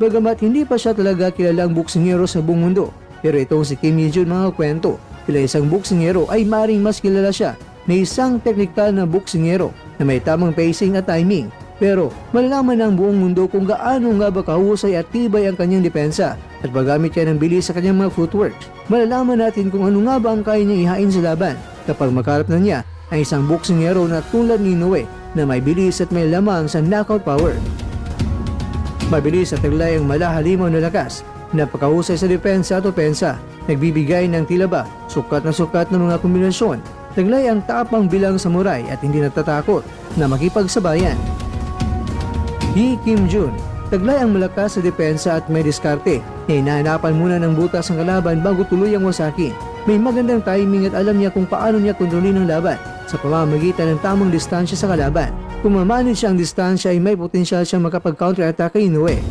Bagamat hindi pa siya talaga kilalang boksingero sa buong mundo, pero itong si Kim Hee-jun mga kwento, tila isang boksingero ay maring mas kilala siya na isang teknikal na boksingero na may tamang pacing at timing. Pero malalaman ng buong mundo kung gaano nga ba kahusay at tibay ang kanyang depensa at paggamit niya ng bilis sa kanyang mga footwork. Malalaman natin kung ano nga ba ang kaya niyang ihain sa laban kapag makarap na niya ang isang boksingero na tulad ni Inoue na may bilis at may lamang sa knockout power. Mabilis at taglay ang malahalimaw na lakas, napakahusay sa depensa at opensa, nagbibigay ng tila ba sukat na mga kombinasyon, taglay ang tapang bilang samurai at hindi natatakot na makipagsabayan. Hee Kim-jun, taglay ang malakas sa depensa at may diskarte, na hinahanapan muna ng butas ang kalaban bago tuluyang wasakin. May magandang timing at alam niya kung paano niya kontrolin ang laban sa pamamagitan ng tamang distansya sa kalaban. Kung mamanage siya ang distansya ay may potensyal siyang makapag-counter-attack kay Inoue.